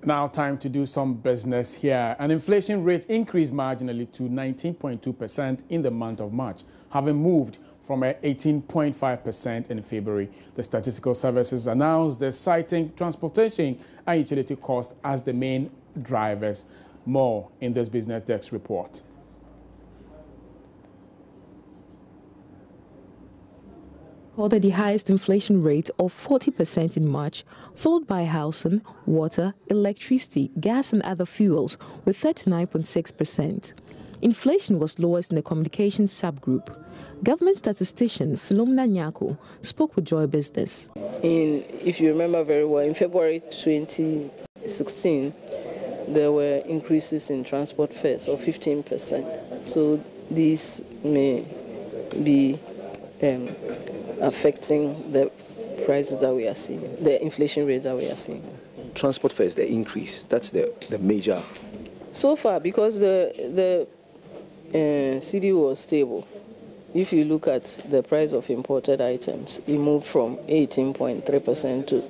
Now time to do some business here. An inflation rate increased marginally to 19.2% in the month of March, having moved from 18.5% in February. The Statistical Services announced they're citing transportation and utility costs as the main drivers. More in this Business Desk report. Recorded the highest inflation rate of 40% in March, followed by housing, water, electricity, gas and other fuels with 39.6%. Inflation was lowest in the communications subgroup. Government statistician Philomena Nyako spoke with Joy Business. If you remember very well, in February 2016, there were increases in transport fares of 15%. So these may be affecting the prices that we are seeing, the inflation rates that we are seeing. Transport fares, the increase, that's the major. So far, because the CD was stable, if you look at the price of imported items, it moved from 18.3% to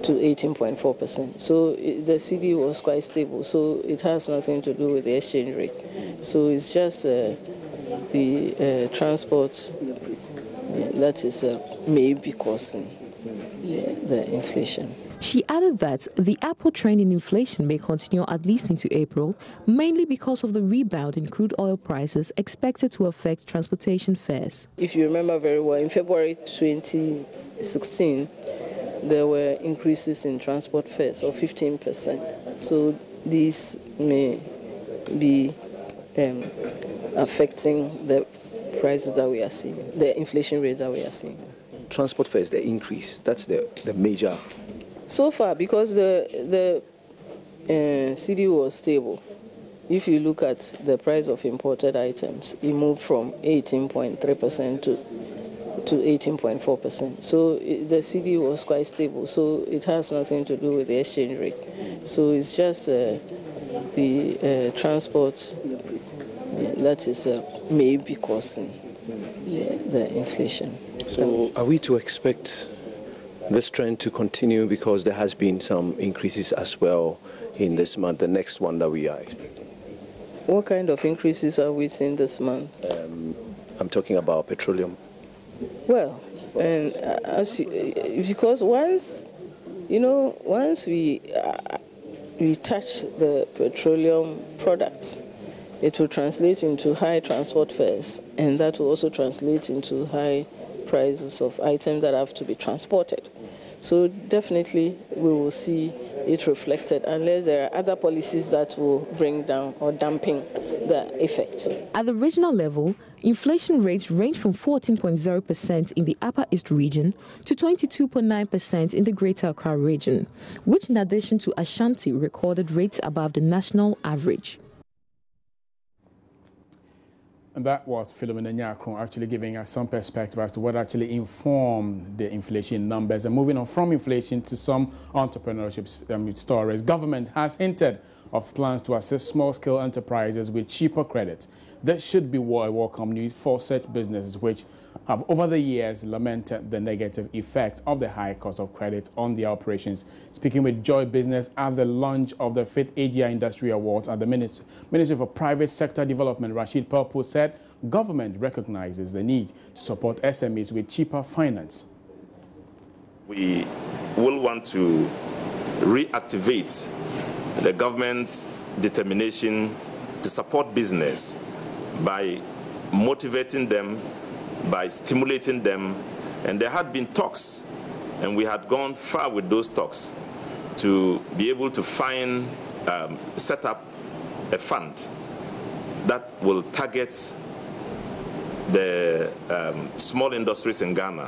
18.4%. So the CD was quite stable, so it has nothing to do with the exchange rate. So it's just the transport that is maybe causing the inflation. She added that the upward trend in inflation may continue at least into April, mainly because of the rebound in crude oil prices expected to affect transportation fares. If you remember very well, in February 2016, there were increases in transport fares of 15%. So these may be affecting the prices that we are seeing, the inflation rates that we are seeing. Transport fares, the increase, that's the major. So far, because the CD was stable, if you look at the price of imported items, it moved from 18.3% to 18.4%. So the CD was quite stable, so it has nothing to do with the exchange rate. So it's just the transport that is maybe causing the inflation. So are we to expect this trend to continue, because there has been some increases as well in this month, the next one that we are expecting? What kind of increases are we seeing this month? I'm talking about petroleum. Well, and because once we touch the petroleum products, it will translate into high transport fares, and that will also translate into high prices of items that have to be transported. So definitely we will see it reflected unless there are other policies that will bring down or dampen the effect. At the regional level, inflation rates range from 14.0% in the Upper East region to 22.9% in the Greater Accra region, which in addition to Ashanti recorded rates above the national average. And that was Philomena Nyako actually giving us some perspective as to what actually informed the inflation numbers. And moving on from inflation to some entrepreneurship stories, government has hinted of plans to assist small-scale enterprises with cheaper credit. This should be a welcome news for such businesses which have over the years lamented the negative effect of the high cost of credit on their operations. Speaking with Joy Business at the launch of the 5th AGI Industry Awards at the Ministry for Private Sector Development, Rashid Pelpo said government recognizes the need to support SMEs with cheaper finance. We will want to reactivate the government's determination to support business by motivating them, by stimulating them. And there had been talks, and we had gone far with those talks to be able to set up a fund that will target the small industries in Ghana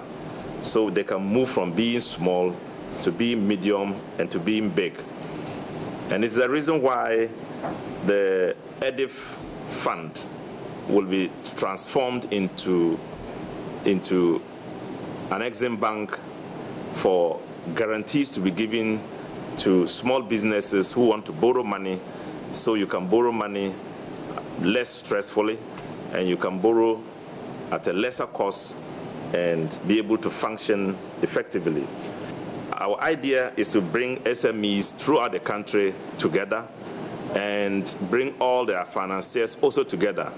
so they can move from being small to being medium and to being big. And it's the reason why the EDIF fund will be transformed into an Exim Bank for guarantees to be given to small businesses who want to borrow money, so you can borrow money less stressfully and you can borrow at a lesser cost and be able to function effectively. Our idea is to bring SMEs throughout the country together and bring all their financiers also together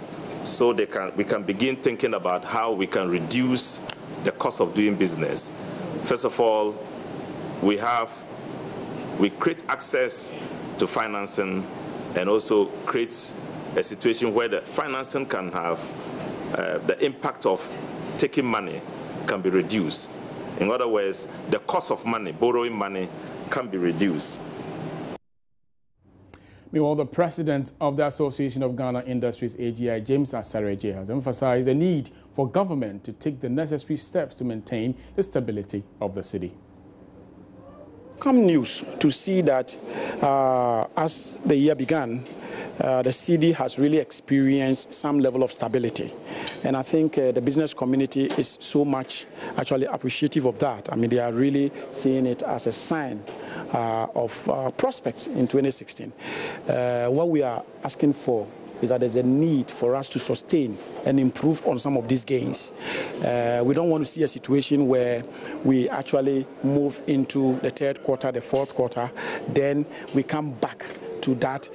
so we can begin thinking about how we can reduce the cost of doing business. First of all, we create access to financing and also create a situation where the financing can have the impact of taking money can be reduced. In other words, the cost of money, borrowing money, can be reduced. Meanwhile, the president of the Association of Ghana Industries, AGI, James Asareje, has emphasized the need for government to take the necessary steps to maintain the stability of the city. Come news to see that as the year began, the city has really experienced some level of stability. And I think the business community is so much actually appreciative of that. I mean, they are really seeing it as a sign of prospects in 2016. What we are asking for is that there's a need for us to sustain and improve on some of these gains. We don't want to see a situation where we actually move into the third quarter, the fourth quarter, then we come back to that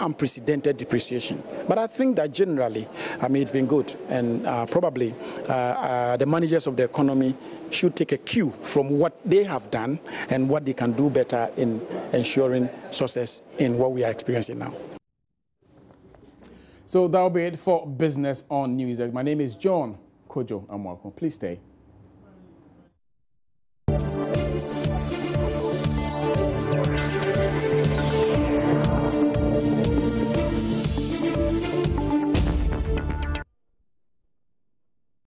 unprecedented depreciation. But I think that generally, I mean, it's been good, and probably the managers of the economy should take a cue from what they have done and what they can do better in ensuring success in what we are experiencing now. So that'll be it for Business on News. My name is John Kojo Amwako. Please stay.